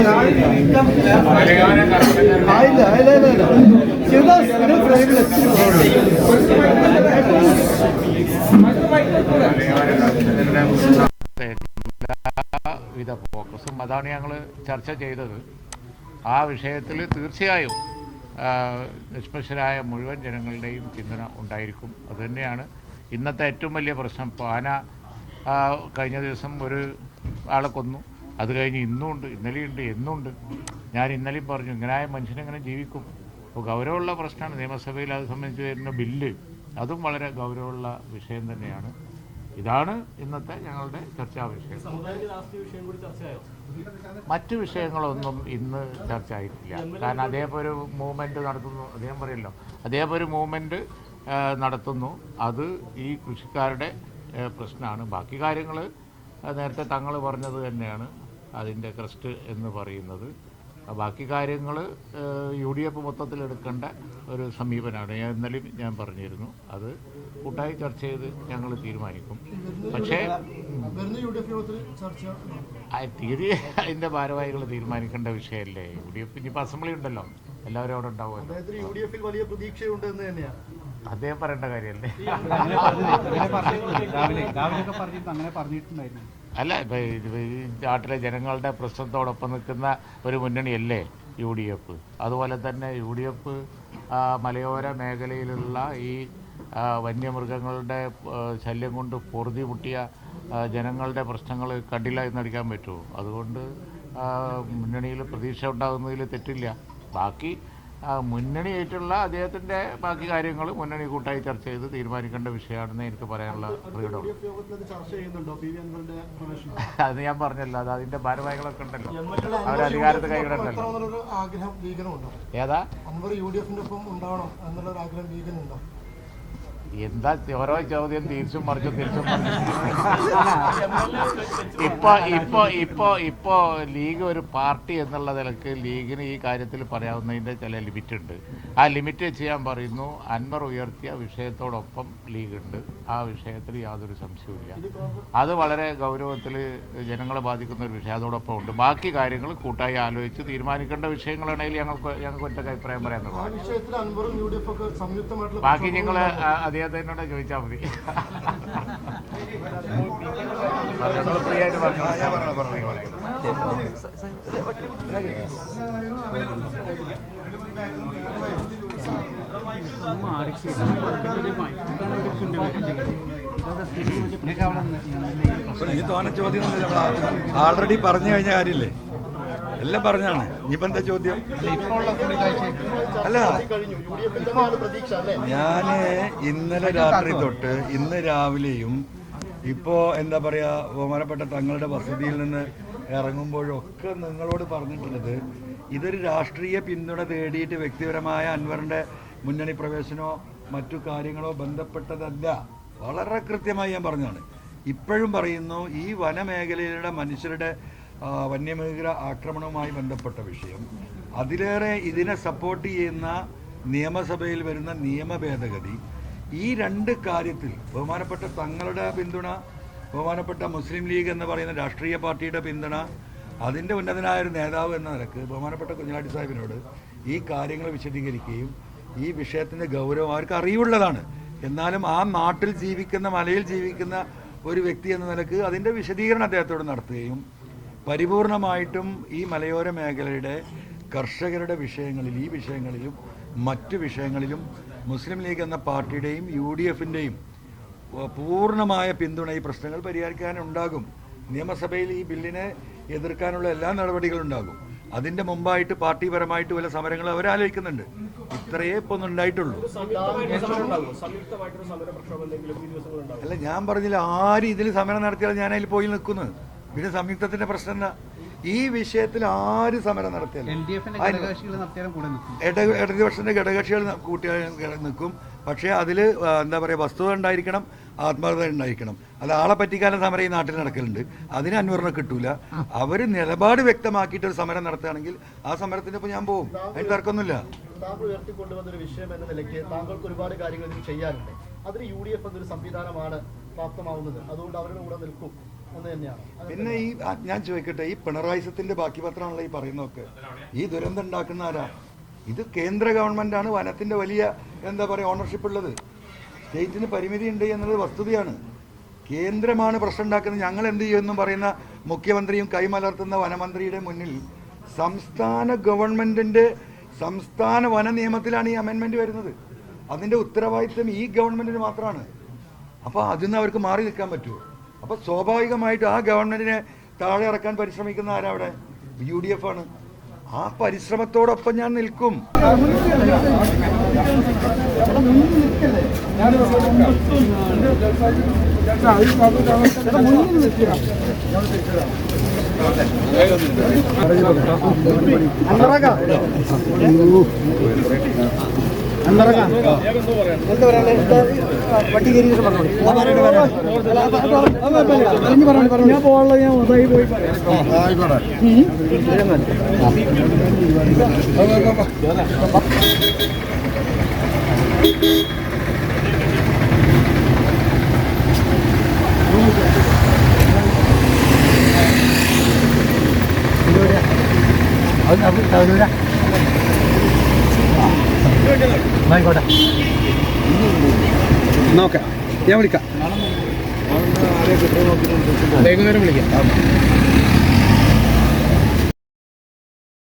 എല്ലാവിധ ഫോക്കസും അതാണ് ഞങ്ങൾ ചർച്ച ചെയ്തത്. ആ വിഷയത്തിൽ തീർച്ചയായും നിഷ്പക്ഷരായ മുഴുവൻ ജനങ്ങളുടെയും പിന്തുണ ഉണ്ടായിരിക്കും. അതുതന്നെയാണ് ഇന്നത്തെ ഏറ്റവും വലിയ പ്രശ്നം. പാന കഴിഞ്ഞ ദിവസം ഒരു ആളെ കൊന്നു, അത് കഴിഞ്ഞ് ഇന്നുമുണ്ട്, ഇന്നലെയുണ്ട്, എന്നുണ്ട്. ഞാൻ ഇന്നലെയും പറഞ്ഞു ഇങ്ങനായ മനുഷ്യനെങ്ങനെ ജീവിക്കും. അപ്പോൾ ഗൗരവമുള്ള പ്രശ്നമാണ്. നിയമസഭയിൽ അത് സംബന്ധിച്ച് വരുന്ന ബില്ല് അതും വളരെ ഗൗരവമുള്ള വിഷയം തന്നെയാണ്. ഇതാണ് ഇന്നത്തെ ഞങ്ങളുടെ ചർച്ചാ വിഷയം. മറ്റു വിഷയങ്ങളൊന്നും ഇന്ന് ചർച്ച ആയിട്ടില്ല. കാരണം അതേപോലെ ഒരു മൂവ്മെൻറ്റ് നടത്തുന്നു, അദ്ദേഹം പറയല്ലോ, അതേപോലെ ഒരു മൂവ്മെൻറ്റ് നടത്തുന്നു. അത് ഈ കൃഷിക്കാരുടെ പ്രശ്നമാണ്. ബാക്കി കാര്യങ്ങൾ നേരത്തെ തങ്ങൾ പറഞ്ഞത് തന്നെയാണ് അതിൻ്റെ ക്രസ്റ്റ് എന്ന് പറയുന്നത്. ബാക്കി കാര്യങ്ങൾ UDF മൊത്തത്തിലെടുക്കേണ്ട ഒരു സമീപനമാണ്. ഇന്നലെയും ഞാൻ പറഞ്ഞിരുന്നു, അത് കൂട്ടായി ചർച്ച ചെയ്ത് ഞങ്ങൾ തീരുമാനിക്കും. പക്ഷേ അതിൻ്റെ ഭാരവാഹികൾ തീരുമാനിക്കേണ്ട വിഷയമല്ലേ. UDF ഇനിയിപ്പോൾ അസംബ്ലി ഉണ്ടല്ലോ, എല്ലാവരും അവിടെ ഉണ്ടാവുമല്ലോ. അദ്ദേഹം പറയേണ്ട കാര്യമല്ലേ. അല്ല, ഈ നാട്ടിലെ ജനങ്ങളുടെ പ്രശ്നത്തോടൊപ്പം നിൽക്കുന്ന ഒരു മുന്നണിയല്ലേ UDF. അതുപോലെ തന്നെ UDF മലയോര മേഖലയിലുള്ള ഈ വന്യമൃഗങ്ങളുടെ ശല്യം കൊണ്ട് പൊറുതി മുട്ടിയ ജനങ്ങളുടെ പ്രശ്നങ്ങൾ കണ്ടില്ല എന്നടിക്കാൻ പറ്റുമോ? അതുകൊണ്ട് മുന്നണിയിൽ പ്രതീക്ഷ ഉണ്ടാകുന്നതിൽ തെറ്റില്ല. ബാക്കി മുന്നണിയായിട്ടുള്ള അദ്ദേഹത്തിൻ്റെ ബാക്കി കാര്യങ്ങൾ മുന്നണി കൂട്ടായി ചർച്ച ചെയ്ത് തീരുമാനിക്കേണ്ട വിഷയമാണെന്ന് എനിക്ക് പറയാനുള്ള ഫ്രീഡം. അത് ഞാൻ പറഞ്ഞല്ലോ, അത് അതിൻ്റെ ഭാരവാഹികളൊക്കെ ഉണ്ടല്ലോ, അവർ അധികാരത്തെ കൈവിടണ്ടല്ലോ. ഏതാ എന്താ ഓരോ ചോദ്യം തിരിച്ചും മറിച്ചും ഇപ്പോ ലീഗ് ഒരു പാർട്ടി എന്നുള്ള നിലക്ക് ലീഗിന് ഈ കാര്യത്തിൽ പറയാവുന്നതിൻ്റെ ചില ലിമിറ്റുണ്ട്. ആ ലിമിറ്റ് ചെയ്യാൻ പറയുന്നു. അൻവർ ഉയർത്തിയ വിഷയത്തോടൊപ്പം ലീഗുണ്ട്. ആ വിഷയത്തിൽ യാതൊരു സംശയവുമില്ല. അത് വളരെ ഗൗരവത്തിൽ ജനങ്ങളെ ബാധിക്കുന്ന ഒരു വിഷയം അതോടൊപ്പം ഉണ്ട്. ബാക്കി കാര്യങ്ങൾ കൂട്ടായി ആലോചിച്ച് തീരുമാനിക്കേണ്ട വിഷയങ്ങളാണെങ്കിൽ ഞങ്ങൾക്ക് ഒറ്റ അഭിപ്രായം പറയാൻ തുടങ്ങും. ബാക്കി നിങ്ങൾ അദ്ദേഹത്തിനോട് ചോദിച്ചാൽ മതി. ഫ്രീ ആയിട്ട് പറഞ്ഞു. ചോദ്യം ആൾറെഡി പറഞ്ഞു കഴിഞ്ഞ കാര്യമില്ലേ, എല്ലാം പറഞ്ഞാണ്. ഇനിയിപ്പോൾ എന്താ ചോദ്യം? അല്ല, ഞാൻ ഇന്നലെ രാത്രി തൊട്ട് ഇന്ന് രാവിലെയും ഇപ്പോൾ എന്താ പറയുക, ബഹുമാനപ്പെട്ട തങ്ങളുടെ വസതിയിൽ നിന്ന് ഇറങ്ങുമ്പോഴൊക്കെ നിങ്ങളോട് പറഞ്ഞിട്ടുള്ളത് ഇതൊരു രാഷ്ട്രീയ പിന്തുണ തേടിയിട്ട് വ്യക്തിപരമായ അൻവറിൻ്റെ മുന്നണി പ്രവേശനമോ മറ്റു കാര്യങ്ങളോ ബന്ധപ്പെട്ടതല്ല. വളരെ കൃത്യമായി ഞാൻ പറഞ്ഞാണ്. ഇപ്പോഴും പറയുന്നു, ഈ വനമേഖലയിലുള്ള മനുഷ്യരുടെ വന്യമൃഗ ആക്രമണവുമായി ബന്ധപ്പെട്ട വിഷയം, അതിലേറെ ഇതിനെ സപ്പോർട്ട് ചെയ്യുന്ന നിയമസഭയിൽ വരുന്ന നിയമ ഭേദഗതി, ഈ രണ്ട് കാര്യത്തിൽ ബഹുമാനപ്പെട്ട തങ്ങളുടെ പിന്തുണ, ബഹുമാനപ്പെട്ട മുസ്ലിം ലീഗ് എന്ന് പറയുന്ന രാഷ്ട്രീയ പാർട്ടിയുടെ പിന്തുണ, അതിൻ്റെ ഉന്നതനായ ഒരു നേതാവ് എന്ന നിലക്ക് ബഹുമാനപ്പെട്ട കുഞ്ഞാടി സാഹിബിനോട് ഈ കാര്യങ്ങൾ വിശദീകരിക്കുകയും ഈ വിഷയത്തിൻ്റെ ഗൗരവം അവർക്ക് അറിവുള്ളതാണ്. എന്നാലും ആ നാട്ടിൽ ജീവിക്കുന്ന, മലയിൽ ജീവിക്കുന്ന ഒരു വ്യക്തി എന്ന നിലക്ക് അതിൻ്റെ വിശദീകരണം അദ്ദേഹത്തോട് നടത്തുകയും പരിപൂർണമായിട്ടും ഈ മലയോര മേഖലയുടെ കർഷകരുടെ വിഷയങ്ങളിൽ, ഈ വിഷയങ്ങളിലും മറ്റു വിഷയങ്ങളിലും മുസ്ലിം ലീഗ് എന്ന പാർട്ടിയുടെയും UDFൻ്റെയും പൂർണ്ണമായ പിന്തുണ ഈ പ്രശ്നങ്ങൾ പരിഹരിക്കാനുണ്ടാകും. നിയമസഭയിൽ ഈ ബില്ലിനെ എതിർക്കാനുള്ള എല്ലാ നടപടികളുണ്ടാകും. അതിൻ്റെ മുമ്പായിട്ട് പാർട്ടിപരമായിട്ട് വല്ല സമരങ്ങൾ അവരാലോചിക്കുന്നുണ്ട്. ഇത്രയേ ഇപ്പോൾ ഒന്നും ഉണ്ടായിട്ടുള്ളൂ. അല്ല, ഞാൻ പറഞ്ഞില്ല, ആര് ഇതിൽ സമരം നടത്തിയാൽ ഞാൻ അതിൽ പോയി നിൽക്കുന്നത്. പിന്നെ സംയുക്തത്തിന്റെ പ്രശ്നം എന്താ? ഈ വിഷയത്തിൽ ആര് സമരം നടത്തിയാലും ഇടതുപക്ഷത്തിന്റെ ഘടകകക്ഷികൾ കൂട്ടിയാൽ നിൽക്കും. പക്ഷേ അതിൽ എന്താ പറയുക, വസ്തുത ഉണ്ടായിരിക്കണം, ആത്മാർത്ഥത ഉണ്ടായിരിക്കണം. അത് ആളെ പറ്റിക്കാനും സമരം ഈ നാട്ടിൽ നടക്കലുണ്ട്. അതിന് അന്വേഷണം കിട്ടൂല. അവർ നിലപാട് വ്യക്തമാക്കിയിട്ട് ഒരു സമരം നടത്തുകയാണെങ്കിൽ ആ സമരത്തിൻ്റെ ഒപ്പം ഞാൻ പോകും. അതിന് തർക്കമൊന്നുമില്ല. താങ്കൾ ഉയർത്തിക്കൊണ്ടുവന്നൊരു വിഷയം എന്ന നിലയ്ക്ക് താങ്കൾക്ക് ഒരുപാട് കാര്യങ്ങൾ ഇതിൽ ചെയ്യാനുണ്ട്. അതിന് UDF എന്നൊരു സംവിധാനമാണ് പ്രാപ്തമാവുന്നത്. അതുകൊണ്ട് അവരുടെ കൂടെ നിൽക്കും. എന്ന് തന്നെയാണ്. പിന്നെ ഞാൻ ചോദിക്കട്ടെ, ഈ പിണറായിസത്തിന്റെ ബാക്കി പത്രമാണല്ലോ ഈ പറയുന്നതൊക്കെ. ഈ ദുരന്തം ഉണ്ടാക്കുന്ന ആരാ? ഇത് കേന്ദ്ര ഗവൺമെന്റാണ് വനത്തിന്റെ വലിയ എന്താ പറയുക ഓണർഷിപ്പ് ഉള്ളത്. സ്റ്റേറ്റിന് പരിമിതി ഉണ്ട് എന്നത് വസ്തുതയാണ്. കേന്ദ്രമാണ് പ്രശ്നം ഉണ്ടാക്കുന്നത്. ഞങ്ങൾ എന്ത് ചെയ്യുമെന്നും പറയുന്ന മുഖ്യമന്ത്രിയും കൈമലർത്തുന്ന വനമന്ത്രിയുടെ മുന്നിൽ സംസ്ഥാന ഗവൺമെന്റിന്റെ സംസ്ഥാന വന നിയമത്തിലാണ് ഈ അമെൻമെന്റ് വരുന്നത്. അതിന്റെ ഉത്തരവാദിത്വം ഈ ഗവൺമെന്റിന് മാത്രമാണ്. അപ്പോൾ അതിൽ നിന്ന് അവർക്ക് മാറി നിൽക്കാൻ പറ്റുമോ? അപ്പോൾ സ്വാഭാവികമായിട്ട് ആ ഗവൺമെന്റിനെ താഴെ ഇറക്കാൻ പരിശ്രമിക്കുന്ന ആരാ അവിടെ? UDF ആണ്. ആ പരിശ്രമത്തോടൊപ്പം ഞാൻ നിൽക്കും. ഞാൻ പോകാനുള്ള ഞാൻ ഒതായി പോയി ആയിക്കോട്ടെ, നോക്കാം, ഞാൻ വിളിക്കാം, വൈകുന്നേരം വിളിക്കാം.